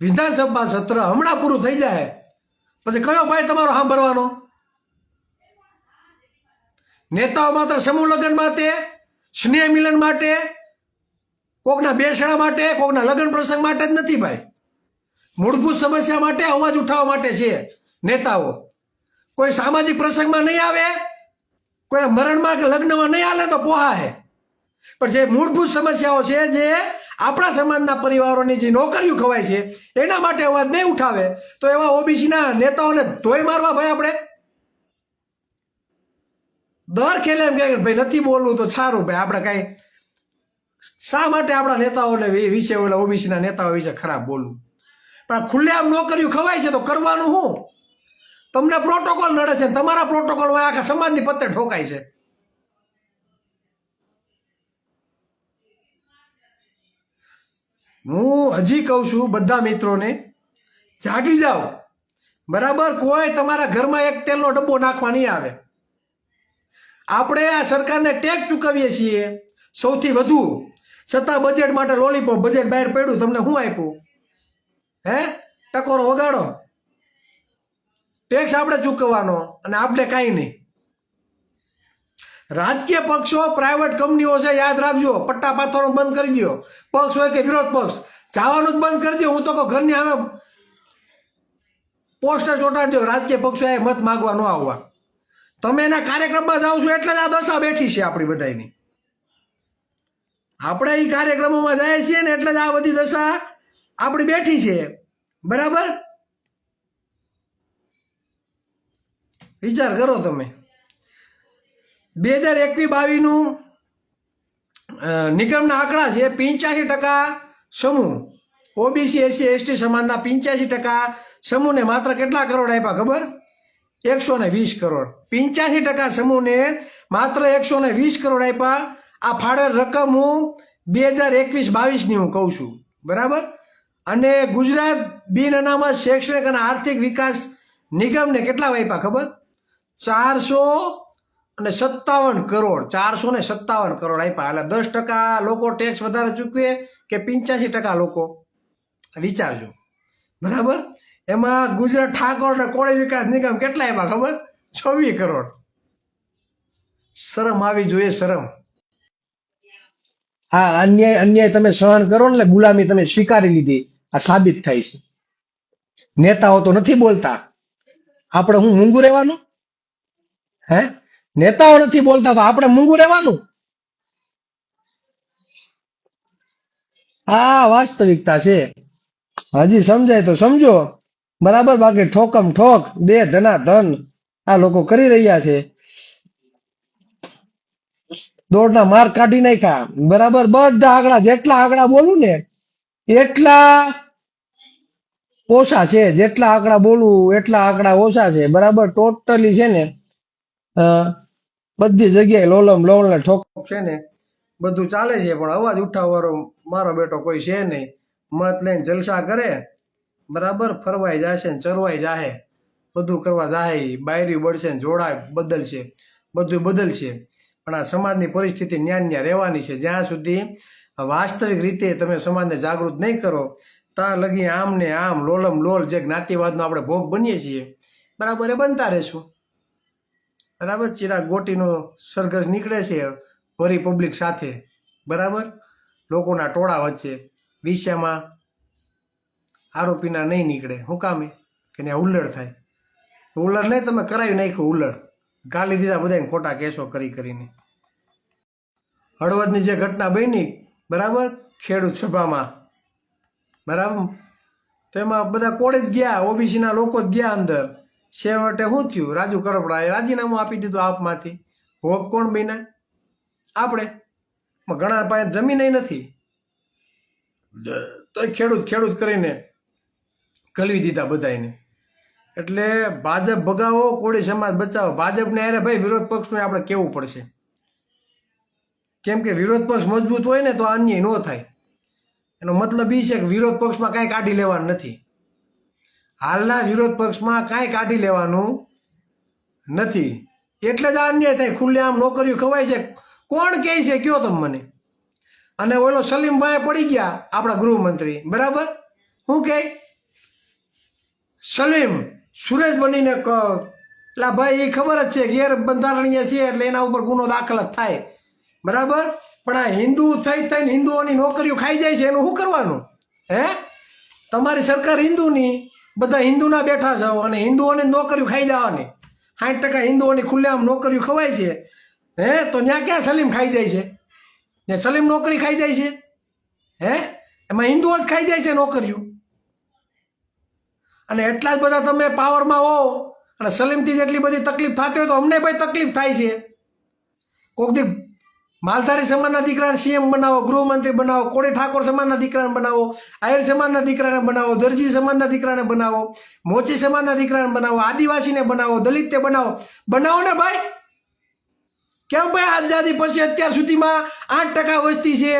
[SPEAKER 1] વિધાનસભા સત્ર હમણાં પૂરું થઈ જાય પછી કયો ભાઈ તમારો સાંભળવાનો? નેતાઓ માત્ર સમૂહ લગ્ન માટે, સ્નેહ મિલન માટે, કોકના બેસણા માટે, કોકના લગ્ન પ્રસંગ માટે જ નથી ભાઈ. મૂળભૂત સમસ્યા માટે, અવાજ ઉઠાવવા માટે છે નેતાઓ. કોઈ સામાજિક પ્રસંગમાં નહીં આવે, કોઈ મરણમાં કે લગ્નમાં નહીં હાલે તો પોહા હે. પણ જે મૂળભૂત સમસ્યાઓ છે, જે આપણા સમાજના પરિવારોની જે નોકરીઓ ખવાય છે, એના માટે અવાજ નહીં ઉઠાવે તો એવા ઓબીસીના નેતાઓને ધોઈ મારવા ભાઈ આપણે. દર ખેલે એમ કે ભાઈ નથી બોલવું તો સારું ભાઈ, આપણે કાંઈ શા માટે આપણા નેતાઓને વિશે, ઓલા ઓબીસીના નેતાઓ વિશે ખરાબ બોલવું? પણ ખુલ્લેઆમ નોકરીઓ ખવાય છે તો કરવાનું શું? તમને પ્રોટોકોલ નડે છે, તમારા પ્રોટોકોલમાં આખા સમાજની પત્તે ઠોકાય છે. હું હજી કહું છું બધા મિત્રોને, જાગી જાઓ. બરાબર, કોઈ તમારા ઘરમાં એક તેલનો ડબ્બો નાખવા નહીં આવે. આપણે આ સરકારને ટેક્સ ચૂકવીએ છીએ સૌથી વધુ, છતાં બજેટ માટે લોલીપોપ. બજેટ બહાર પડ્યું, તમને શું આપ્યું? હે, ટકોરો વગાડો. ટેક્સ આપણે ચૂકવવાનો અને આપણે કાંઈ નહીં. રાજકીય પક્ષો પ્રાઇવેટ કંપનીઓ છે, યાદ રાખજો. પટ્ટા પાથરવાનું બંધ કરી દો. પક્ષ હોય કે વિરોધ પક્ષ, જવાનું જ બંધ કરી દો. હું તો કહું ઘરની સામે પોસ્ટર ચોંટાડી દો, રાજકીય પક્ષો એ મત માગવા ન આવવા. તમે એના કાર્યક્રમમાં જાઓ છો એટલે જ આ દશા બેઠી છે આપણી બધાની. આપણે એ કાર્યક્રમોમાં જાય છીએ ને એટલે જ આ બધી દશા આપણી બેઠી છે. બરાબર, વિચાર કરો તમે. 2021-22નું નિગમના આંકડા છે. 85% સમૂહ ઓબીસી એસસી એસટી સમાજના 85% સમૂહને માત્ર કેટલા કરોડ આપ્યા ખબર? 120 કરોડ. 85% સમૂહને માત્ર 120 કરોડ આપ્યા. આ ફાળેલ રકમ હું 2021-22ની હું કહું છું. બરાબર. અને ગુજરાત બિન અનામત શૈક્ષણિક અને આર્થિક વિકાસ નિગમને કેટલા આપ્યા ખબર? 457 કરોડ. 457 કરોડ આપ્યા. એટલે 10% લોકો ટેક્સ વધારે ચૂકવે કે 85% લોકો? વિચારજો. બરાબર. એમાં ગુજરાત ઠાકોર અને કોળી વિકાસ નિગમ કેટલા આપ્યા ખબર? 26 કરોડ. શરમ આવી જોઈએ, શરમ.
[SPEAKER 2] આ અન્યાય તમે સહન કરો ને એટલે ગુલામી તમે સ્વીકારી લીધી, આ સાબિત થાય છે. નેતાઓ તો નથી બોલતા, આપણે હું મૂંગું રહેવાનું? હે, નેતાઓ નથી બોલતા તો આપણે મૂંગું રહેવાનું? આ વાસ્તવિકતા છે. હજી સમજાય તો સમજો. બરાબર, બાકી ઠોકમ ઠોક દે ધના ધન આ લોકો કરી રહ્યા છે. દોડના માર કાઢી નાખ્યા. બરાબર, બધા આંકડા, જેટલા આંકડા બોલું ને એટલા ઓછા છે. જેટલા આંકડા બોલું એટલા આંકડા ઓછા છે. બરાબર, ટોટલી છે ને બધી જગ્યાએ લોલમ લોલ ને ઠોક
[SPEAKER 1] છે ને બધું ચાલે છે, પણ અવાજ ઉઠાવવાનો મારો બેટો કોઈ છે નહીં. મત લઈને જલસા કરે. બરાબર, ફરવાઈ જશે ને ચરવાઈ જાહે, બધું કરવા જાહે. બાયરી બળશે ને જોડાય બદલશે, બધું બદલશે. પણ આ સમાજની પરિસ્થિતિ ન્યા રહેવાની છે. જ્યાં સુધી વાસ્તવિક રીતે તમે સમાજને જાગૃત નહીં કરો ત્યાં લગી આમ ને આમ લોલમ લોલ જે જ્ઞાતિવાદનો આપણે ભોગ બનીએ છીએ, બરાબર, એ બનતા રહેશું. બરાબર, ચિરાગ ગોટીનો સરઘસ નીકળે છે ભરી પબ્લિક સાથે. બરાબર, લોકોના ટોળા વચ્ચે. વિષયમાં આરોપીના નહીં નીકળે. શું કામે? કે ત્યાં હુલ્લડ થાય. હુલ્લડ નહીં, તમે કરાવી નાખ્યું હુલ્લડ. ગાલી દીધા બધાને ખોટા કેસો કરી કરીને. હળવદની જે ઘટના બની, બરાબર, ખેડૂત સભામાં, બરાબર, તેમાં બધા કોળે જ ગયા, ઓબીસીના લોકો જ ગયા અંદર. છેવટે શું થયું? રાજુ કરપડાએ રાજીનામું આપી દીધું આપમાંથી. ભોગ કોણ બન્યા? આપણે. ઘણા પાસે જમીન નથી, તો ખેડૂત કરીને ગલવી દીધા બધાને. એટલે ભાજપ ભગાવો, કોળી સમાજ બચાવો. ભાજપને અરે ભાઈ વિરોધ પક્ષને આપણે કહેવું પડશે. કેમ કે વિરોધ પક્ષ મજબૂત હોય ને તો અન્યાય ન થાય. એનો મતલબ એ છે કે વિરોધ પક્ષમાં કાંઈ કાઢી લેવાનું નથી. હાલના વિરોધ પક્ષમાં કાંઈ કાઢી લેવાનું નથી. એટલે જ આ અન્યાય થાય. ખુલ્લેઆમ નોકરીઓ ખવાય છે. કોણ કહે છે કયો તમે મને? અને ઓલો સલીમભાઈ પડી ગયા, આપણા ગૃહમંત્રી. બરાબર, શું કહે? સલીમ સુરેશ બનીને એટલે ભાઈ એ ખબર જ છે ગેરબંધારણીય છે એટલે એના ઉપર ગુનો દાખલ જ થાય. બરાબર, પણ આ હિન્દુ થઈને હિન્દુઓની નોકરીઓ ખાઈ જાય છે, એનું શું કરવાનું? હે, તમારી સરકાર હિન્દુની, બધા હિન્દુના બેઠા છો અને હિન્દુઓની નોકરીઓ ખાઈ જવાની. 60% હિન્દુઓની ખુલ્લેઆમ નોકરીઓ ખવાય છે. હે, તો ત્યાં ક્યાં સલીમ ખાઈ જાય છે? ત્યાં સલીમ નોકરી ખાઈ જાય છે? હે, એમાં હિન્દુઓ જ ખાઈ જાય છે નોકરીઓ. અને એટલા જ બધા તમે પાવરમાં હો અને સલીમથી જેટલી બધી તકલીફ થતી હોય તો અમને ભાઈ તકલીફ થાય છે. કોઈક દી માલધારી સમાજના દીકરાને સીએમ બનાવો, ગૃહમંત્રી બનાવો, કોળી ઠાકોર સમાજના દીકરાને બનાવો, આહિર સમાજના દીકરાને બનાવો, દરજી સમાજના દીકરાને બનાવો, મોચી સમાજના દીકરાને બનાવો, આદિવાસીને બનાવો, દલિતને બનાવો. બનાવો ને ભાઈ. કેમ ભાઈ આઝાદી પછી અત્યાર સુધીમાં 8% વસ્તી છે,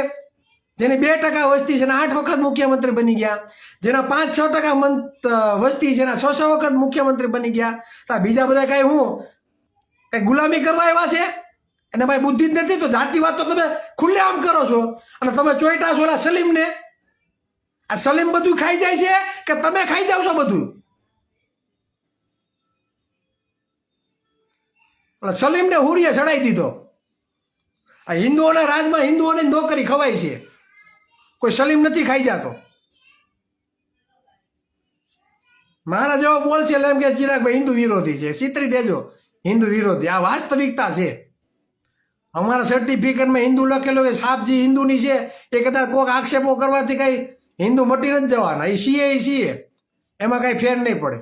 [SPEAKER 1] જેની 2% વસ્તી છે, 8 વખત મુખ્યમંત્રી બની ગયા. જેના 5-6% વસ્તી છે, એના 6 વખત મુખ્યમંત્રી બની ગયા. તો બીજા બધા કઈ ગુલામી કરવા એવા છે? અને ભાઈ બુદ્ધિ જ નથી તો જાતિવાદ તો તમે ખુલ્લેઆમ કરો છો. અને તમે ચોઈટા છો ઓલા સલીમને. આ સલીમ બધું ખાઈ જાય છે કે તમે ખાઈ જાવ છો બધું? સલીમને હુરીએ ચડાવી દીધો. આ હિન્દુઓના રાજમાં હિન્દુઓની નોકરી ખવાય છે, કોઈ સલીમ નથી ખાઈ જતો. મારા જેવો બોલ છે એટલે એમ કે ચિરાગભાઈ હિન્દુ વિરોધી છે, ચિતરી દેજો હિન્દુ વિરોધી. આ વાસ્તવિકતા છે. અમારા સર્ટિફિકેટમાં હિન્દુ લખેલું કે સાપજી હિન્દુની છે, એ કદાચ કોઈક આક્ષેપો કરવાથી કઈ હિન્દુ મટી નથી જવાના. એ સીએ એમાં કઈ ફેર નહીં પડે.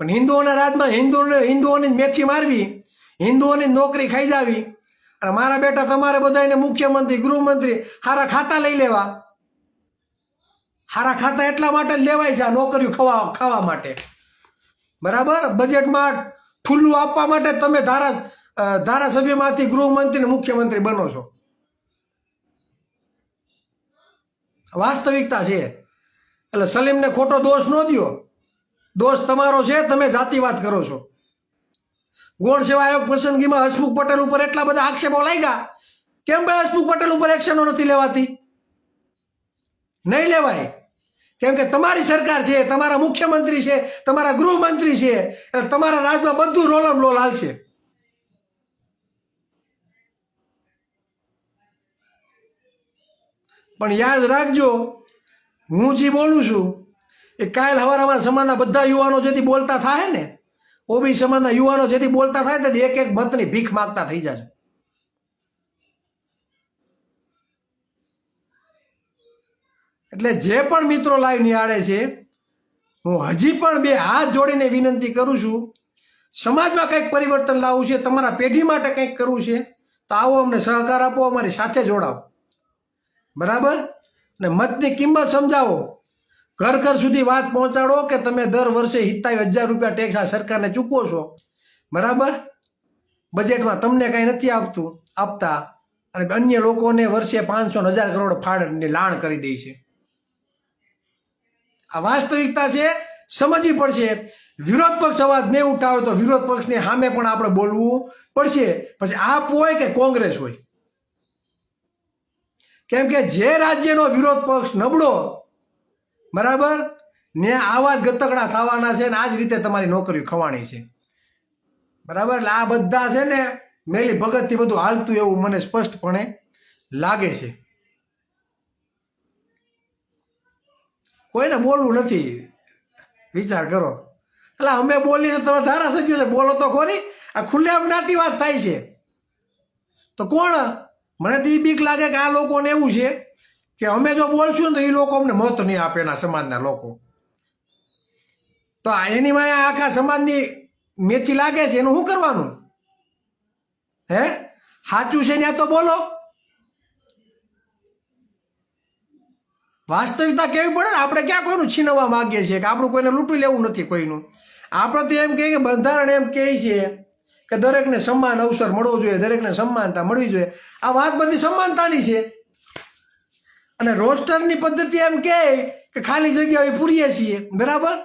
[SPEAKER 1] પણ હિન્દુઓના રાજમાં હિન્દુઓની જ મેથી મારવી, હિન્દુઓની નોકરી ખાઈ જાવી, અને મારા બેટા તમારે બધાને મુખ્યમંત્રી ગૃહમંત્રી હારા ખાતા લઈ લેવા. હારા ખાતા એટલા માટે જ લેવાય છે આ નોકરીઓ ખાવા માટે, બરાબર. બજેટમાં ઠુલ્લું આપવા માટે તમે ધારાસભ્યમાંથી ગૃહમંત્રી ને મુખ્યમંત્રી બનો છો. વાસ્તવિકતા છે. એટલે સલીમને ખોટો દોષ ન દો, દોષ તમારો છે, તમે જાતિવાદ કરો છો. ગોળ સેવા આયોગ પસંદગીમાં હસમુખ પટેલ ઉપર એટલા બધા આક્ષેપો લાગ્યા, કેમ ભાઈ હસમુખ પટેલ ઉપર એક્શનો નથી લેવાતી? નહીં લેવાય, કેમ કે તમારી સરકાર છે, તમારા મુખ્યમંત્રી છે, તમારા ગૃહમંત્રી છે, એટલે તમારા રાજમાં બધું રોલમ રોલ હાલશે. પણ યાદ રાખજો, હું જે બોલું છું એ કાલ સવારે અમારા સમાજના બધા યુવાનો જેથી બોલતા થાય ને, ઓબીસી સમાજના યુવાનો જેથી બોલતા થાય ને, એક એક મતની ભીખ માગતા થઈ જશે. એટલે જે પણ મિત્રો લાઈવ નિહાળે છે, હું હજી પણ બે હાથ જોડીને વિનંતી કરું છું, સમાજમાં કંઈક પરિવર્તન લાવવું છે, તમારા પેઢી માટે કંઈક કરવું છે, તો આવો અમને સહકાર આપો, અમારી સાથે જોડાવો, બરાબર. અને મતની કિંમત સમજાવો, ઘર ઘર સુધી વાત પહોંચાડો કે તમે દર વર્ષે 27,000 રૂપિયા ટેક્સ આ સરકારને ચૂકવો છો, બરાબર. બજેટમાં તમને કંઈ નથી આપતા, અને અન્ય લોકોને વર્ષે 500 ને 1,000 કરોડ ફાળની લાણ કરી દે છે. આ વાસ્તવિકતા છે, સમજવી પડશે. વિરોધ પક્ષ અવાજ નહીં ઉઠાવે તો વિરોધ પક્ષની સામે પણ આપણે બોલવું પડશે, પછી આપ હોય કે કોંગ્રેસ હોય. કેમ કે જે રાજ્યનો વિરોધ પક્ષ નબળો, બરાબર, ને આવા જ ગતકડા થવાના છે, ને આ જ રીતે તમારી નોકરીઓ ખવાણી છે, બરાબર. એટલે આ બધા છે ને મેલી ભગતથી બધું હાલતું એવું મને સ્પષ્ટપણે લાગે છે. કોઈને બોલવું નથી, વિચાર કરો. એટલે અમે બોલીએ તો તમે ધારાસભ્યો છે, બોલો તો ખોરી. આ ખુલ્લેઆમ જ્ઞાતિવાદ થાય છે તો કોણ? મને તો એ બીક લાગે કે આ લોકોને એવું છે કે અમે જો બોલશું ને તો એ લોકો અમને મત નહીં આપે, એના સમાજના લોકો. તો એની માં આખા સમાજની મેથી લાગે છે, એનું શું કરવાનું? હે, સાચું છે ને તો બોલો. વાસ્તવિકતા કેવી પડે ને. આપણે ક્યાં કોઈનું છીનવવા માંગીએ છીએ કે આપણું કોઈને લૂંટી લેવું નથી કોઈનું. આપણે તો એમ કહીએ કે બંધારણ એમ કહે છે કે દરેકને સમાન અવસર મળવો જોઈએ, દરેકને સમાનતા મળવી જોઈએ. આ વાત બધી સમાનતાની છે. અને રોસ્ટરની પદ્ધતિ એમ કહે કે ખાલી જગ્યાએ પૂરીએ છીએ, બરાબર.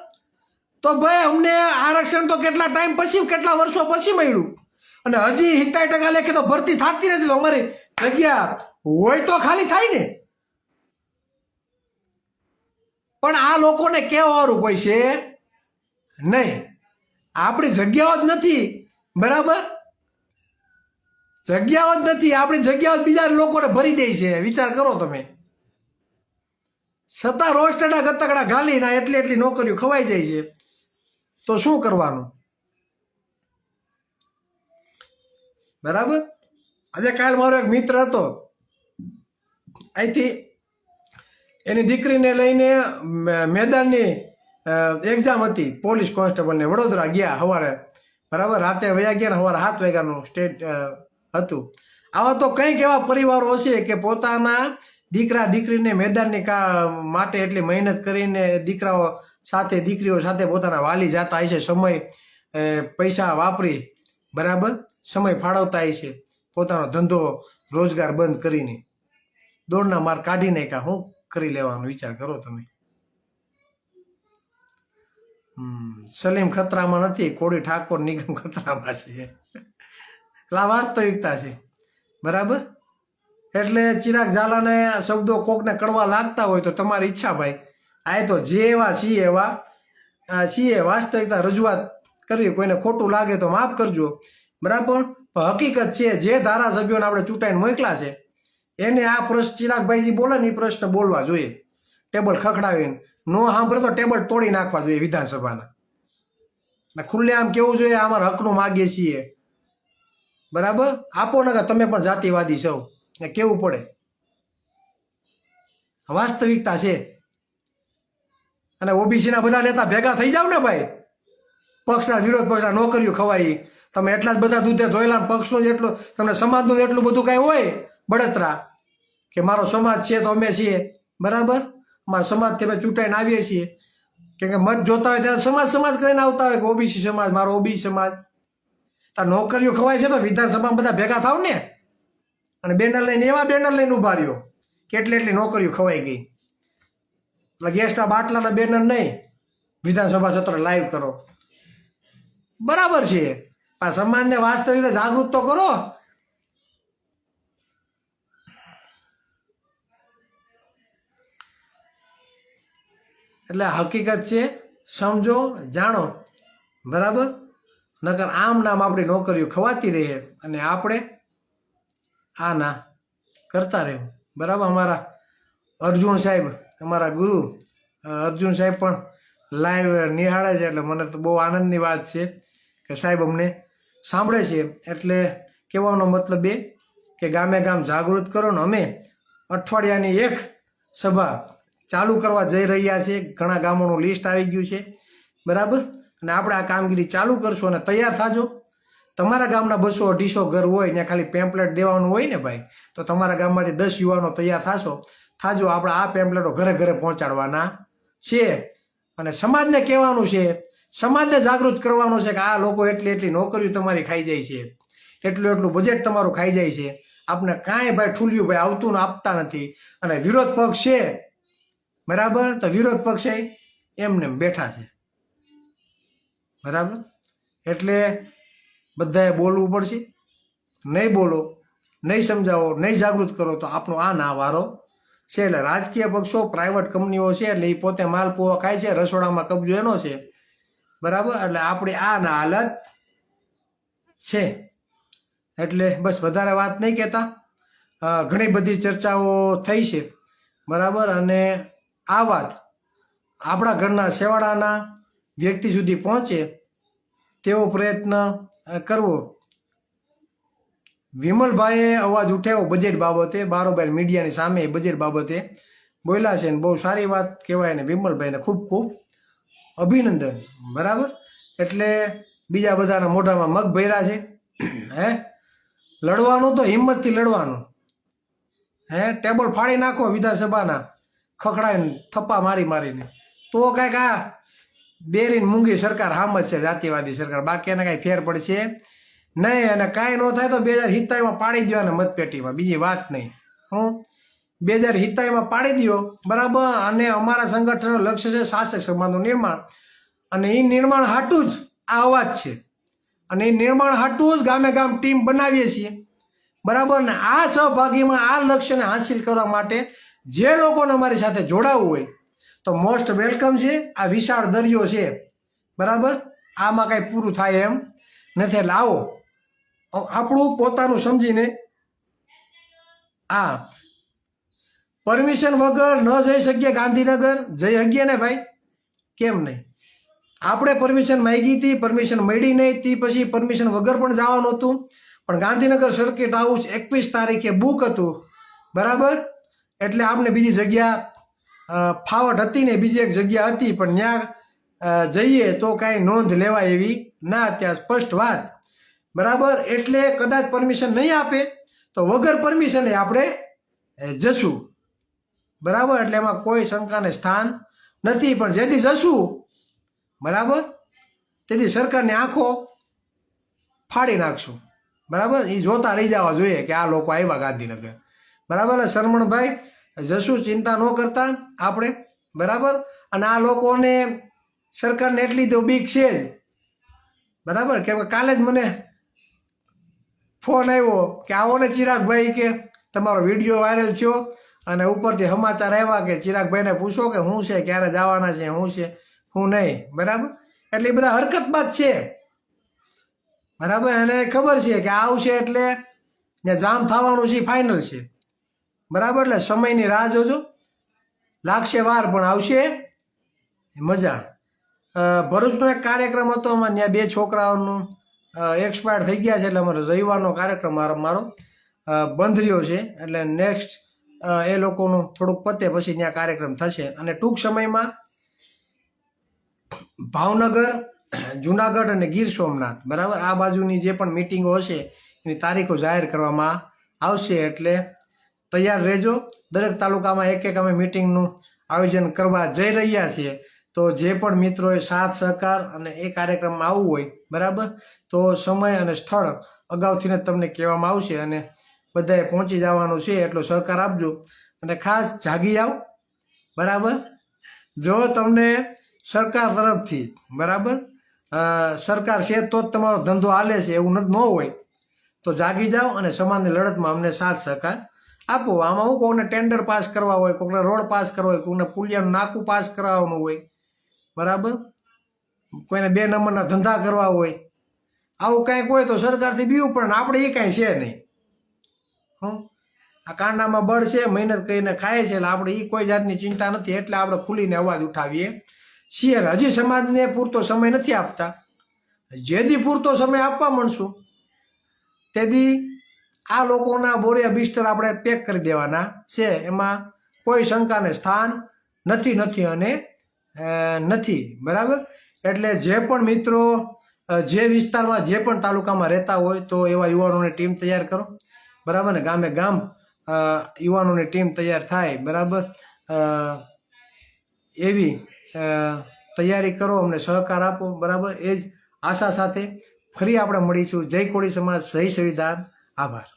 [SPEAKER 1] તો ભાઈ અમને આરક્ષણ તો કેટલા ટાઈમ પછી, કેટલા વર્ષો પછી મળ્યું, અને હજી 70% લેખે તો ભરતી થતી નથી. તો અમારી જગ્યા હોય તો ખાલી થાય ને. પણ આ લોકોને કહેવાનું કોઈ છે નહીં. આપણી જગ્યાઓ જ નથી, બરાબર. જગ્યાઓ જ નથી, આપણી જગ્યાઓ જ બીજા લોકોને ભરી દે છે. વિચાર કરો તમે. છતાં રોસ્ટડા ગતકડા ઘાલીને એટલી નોકરીઓ ખવાઈ જાય છે, તો શું કરવાનું? બરાબર. આજે કાલ મારો એક મિત્ર હતો, અહીંથી એની દીકરીને લઈને મેદાનની એક્ઝામ હતી પોલીસ કોન્સ્ટેબલને, વડોદરા ગયા સવારે, બરાબર. રાતે વયા ગયા ને સવારે 7 વાગ્યાનું સ્ટેટ હતું. આવા તો કંઈક એવા પરિવારો હશે કે પોતાના દીકરા દીકરીને મેદાનની માટે એટલી મહેનત કરીને દીકરીઓ સાથે પોતાના વાલી જાતા હશે, સમય પૈસા વાપરી, બરાબર, સમય ફાળવતા હશે, પોતાનો ધંધો રોજગાર બંધ કરીને દોડના માર કાઢી નાખ્યા. શું કરી લેવાનું? વિચાર કરો તમે. સલીમ ખતરામાં નથી, કોડી ઠાકોર નિગમ ખતરામાં છે. આ વાસ્તવિકતા છે, બરાબર. એટલે ચિરાગ ઝાલાને શબ્દો કોકને કડવા લાગતા હોય તો તમારી ઈચ્છા ભાઈ. આ તો જે એવા છીએ વાસ્તવિકતા રજૂઆત કરવી. કોઈને ખોટું લાગે તો માફ કરજો. બરાબર. પણ હકીકત છે જે ધારાસભ્યોને આપણે ચૂંટાઈને મોકલા છે એને આ પ્રશ્ન ચિરાગભાઈજી બોલે ને એ પ્રશ્ન બોલવા જોઈએ, ટેબલ ખખડાવીને. નો સાંભળે તો ટેબલ તોડી નાખવા જોઈએ વિધાનસભાના. ખુલ્લે આમ કેવું જોઈએ અમારા હકનું માગીએ છીએ, બરાબર. આપો ને કે તમે પણ જાતિવાદી છો, ને કેવું પડે. વાસ્તવિકતા છે. અને ઓબીસીના બધા નેતા ભેગા થઈ જાવ ને ભાઈ, પક્ષના વિરોધ પક્ષના નોકરીઓ ખવાઈ, તમે એટલા જ બધા દૂધે ધોયેલા પક્ષનું જ એટલું, તમને સમાજનું એટલું બધું કાંઈ હોય બળતરા કે મારો સમાજ છે તો અમે છીએ, બરાબર. અમારા સમાજથી અમે ચૂંટાઈને આવીએ છીએ, કેમ કે મત જોતા હોય ત્યારે સમાજ સમાજ કરીને આવતા હોય કે ઓબીસી સમાજ, મારો ઓબીસી સમાજ. તાર નોકરીઓ ખવાય છે તો વિધાનસભામાં બધા ભેગા થાવ ને, અને બેનર લઈને એવા બેનર લઈને ઉભા રહ્યો કેટલી એટલી નોકરીઓ ખવાઈ ગઈ. એટલે ગેસના બાટલાના બેનર નહીં, વિધાનસભા સત્ર લાઈવ કરો, બરાબર છે. આ સમાજને વાસ્તવિક રીતે જાગૃત તો કરો. એટલે હકીકત છે, સમજો જાણો, બરાબર. નકર આમ નામ આપણી નોકરીઓ ખવાતી રહે અને આપણે આ ના કરતા રહેવું, બરાબર. અમારા અર્જુન સાહેબ, અમારા ગુરુ અર્જુન સાહેબ પણ લાઈવ નિહાળે છે, એટલે મને તો બહુ આનંદની વાત છે કે સાહેબ અમને સાંભળે છે. એટલે કહેવાનો મતલબ એ કે ગામે ગામ જાગૃત કરો ને અમે અઠવાડિયાની એક સભા ચાલુ કરવા જઈ રહ્યા છીએ. ઘણા ગામોનું લિસ્ટ આવી ગયું છે, બરાબર. અને આપણે આ કામગીરી ચાલુ કરશું અને તૈયાર થાજો. તમારા ગામના 200-250 ઘર હોય ને ખાલી પેમ્પલેટ દેવાનું હોય ને ભાઈ, તો તમારા ગામમાંથી 10 યુવાનો તૈયાર થાજો. આપણે આ પેમ્પલેટો ઘરે ઘરે પહોંચાડવાના છે અને સમાજને કહેવાનું છે, સમાજને જાગૃત કરવાનું છે કે આ લોકો એટલી એટલી નોકરીઓ તમારી ખાઈ જાય છે, એટલું એટલું બજેટ તમારું ખાઈ જાય છે. આપણે કાંઈ ભાઈ ઠુલ્યું ભાઈ આવતું ને આપતા નથી. અને વિરોધ પક્ષ છે, બરાબર, તો વિરોધ પક્ષે એમને બેઠા છે, બરાબર. એટલે બધાએ બોલવું પડશે. નહીં બોલો, નહીં સમજાવો, નહીં જાગૃત કરો તો આપણો આ ના વારો છે. એટલે રાજકીય પક્ષો, પ્રાઇવેટ કંપનીઓ છે, એટલે એ પોતે માલ પુઆ ખાય છે, રસોડામાં કબજો એનો છે, બરાબર. એટલે આપણી આ ના હાલત છે. એટલે બસ વધારે વાત નહીં કહેતા. ઘણી બધી ચર્ચાઓ થઈ છે, બરાબર. અને આ વાત આપણા ઘરના છેવાડાના વ્યક્તિ સુધી પહોંચે તેવો પ્રયત્ન કરવો. વિમલભાઈએ અવાજ ઉઠાવ્યો બજેટ બાબતે, બારોબાર મીડિયાની સામે બજેટ બાબતે બોલ્યા છે, ને બહુ સારી વાત કહેવાય. ને વિમલભાઈને ખૂબ ખૂબ અભિનંદન, બરાબર. એટલે બીજા બધાના મોઢામાં મગ ભર્યા છે. હે લડવાનું તો હિંમતથી લડવાનું. ટેબલ ફાડી નાખો વિધાનસભાના, ખખડાઈને થપ્પા મારી મારીને, તો કાંઈક આ બેરીને મૂંગી સરકાર હામ જ છે, જાતિવાદી સરકાર. બાકી એને કાંઈ ફેર પડશે નહીં. અને કાંઈ ન થાય તો 2027માં પાડી દો અને મતપેટીમાં, બીજી વાત નહીં. હું 2027માં પાડી દો, બરાબર. અને અમારા સંગઠનનું લક્ષ્ય છે શાસક સમાજનું નિર્માણ, અને એ નિર્માણ હાટું જ આ અવાજ છે, અને એ નિર્માણ હાટું જ ગામે ગામ ટીમ બનાવીએ છીએ, બરાબર. ને આ સહભાગીમાં આ લક્ષ્યને હાંસિલ કરવા માટે જે લોકોને અમારી સાથે જોડાવવું હોય તો મોસ્ટ વેલકમ છે. આ વિશાળ દરિયો છે, બરાબર. આમાં કાંઈ પૂરું થાય એમ નથી. એટલે આવો આપણું પોતાનું સમજીને આ પરમિશન વગર ન જઈ શકીએ ગાંધીનગર, જઈ શકીએ ને ભાઈ, કેમ નહીં. આપણે પરમિશન માંગી હતી, પરમિશન મળી નહીં, તે પછી પરમિશન વગર પણ જવાનું હતું. પણ ગાંધીનગર સર્કિટ હાઉસ 21 તારીખે બુક હતું, બરાબર. એટલે આપણે બીજી જગ્યા ફાવટ હતી ને, બીજી એક જગ્યા હતી, પણ ત્યાં જઈએ તો કાંઈ નોંધ લેવાય એવી ના, ત્યાં સ્પષ્ટ વાત, બરાબર. એટલે કદાચ પરમિશન નહીં આપે તો વગર પરમિશને આપણે જશું, બરાબર. એટલે એમાં કોઈ શંકાને સ્થાન નથી. પણ જેથી જશું, બરાબર, તેથી સરકારની આંખો ફાડી નાખશું, બરાબર. એ જોતા રહી જવા જોઈએ કે આ લોકો આવ્યા ગાંધીનગર, બરાબર. શરમણભાઈ જશું, ચિંતા ન કરતા આપણે, બરાબર. અને આ લોકોને સરકારને એટલી તો બીક છે જ, બરાબર. કેમ કે કાલે જ મને ફોન આવ્યો કે આવો ને ચિરાગભાઈ, કે તમારો વિડીયો વાયરલ થયો અને ઉપરથી સમાચાર આવ્યા કે ચિરાગભાઈને પૂછો કે શું છે, ક્યારે જવાના છે, શું છે, શું નહીં, બરાબર. એટલે એ બધા હરકતમાં જ છે, બરાબર. એને ખબર છે કે આ આવશે એટલે ને જામ થવાનું છે ફાઇનલ છે. બરાબર. એટલે સમયની રાહ જોજો, લાગશે વાર પણ આવશે મજા. ભરૂચનો એક કાર્યક્રમ હતો, અમારે ત્યાં 2 છોકરાઓનું એક્સપાયર થઈ ગયા છે, એટલે અમારે રવિવારનો કાર્યક્રમ મારો બંધ રહ્યો છે. એટલે નેક્સ્ટ એ લોકોનું થોડુંક પતે પછી ત્યાં કાર્યક્રમ થશે. અને ટૂંક સમયમાં ભાવનગર, જુનાગઢ અને ગીર સોમનાથ, બરાબર, આ બાજુની જે પણ મિટિંગો હશે એની તારીખો જાહેર કરવામાં આવશે. એટલે તૈયાર રહેજો. દરેક તાલુકામાં એક અમે મિટિંગનું આયોજન કરવા જઈ રહ્યા છીએ. તો જે પણ મિત્રોએ સાથ સહકાર અને એ કાર્યક્રમમાં આવવું હોય, બરાબર, તો સમય અને સ્થળ અગાઉથી જ તમને કહેવામાં આવશે અને બધાએ પહોંચી જવાનું છે. એટલો સહકાર આપજો અને ખાસ જાગી આવ. બરાબર. જો તમને સરકાર તરફથી, બરાબર, સરકાર છે તો જ તમારો ધંધો હાલે છે એવું ન હોય, તો જાગી જાઓ અને સમાજની લડતમાં અમને સાથ સહકાર આપો. આમાં હું કોઈને ટેન્ડર પાસ કરવા હોય, કોઈને રોડ પાસ કરવા હોય, કોઈને પુલિયાનું નાકું પાસ કરાવવાનું હોય, બરાબર, કોઈને 2 નંબરના ધંધા કરવા હોય, આવું કંઈક હોય તો સરકારથી બીવું પણ આપણે એ કાંઈ છે નહીં. આ કાંડામાં બળ છે, મહેનત કરીને ખાય છે, એટલે આપણે એ કોઈ જાતની ચિંતા નથી. એટલે આપણે ખુલીને અવાજ ઉઠાવીએ છીએ. હજી સમાજને પૂરતો સમય નથી આપતા. જેથી પૂરતો સમય આપવા માંડશું તેથી આ લોકોના બોરિયા બિસ્તર આપણે પેક કરી દેવાના છે. એમાં કોઈ શંકાને સ્થાન નથી અને નથી. બરાબર. એટલે જે પણ મિત્રો જે વિસ્તારમાં જે પણ તાલુકામાં રહેતા હોય તો એવા યુવાનોની ટીમ તૈયાર કરો. બરાબર ને ગામે ગામ યુવાનોની ટીમ તૈયાર થાય. બરાબર. એવી તૈયારી કરો, અમને સહકાર આપો. બરાબર. એ જ આશા સાથે ફરી આપણે મળીશું. જય કોળી સમાજ, જય સંવિધાન. આભાર.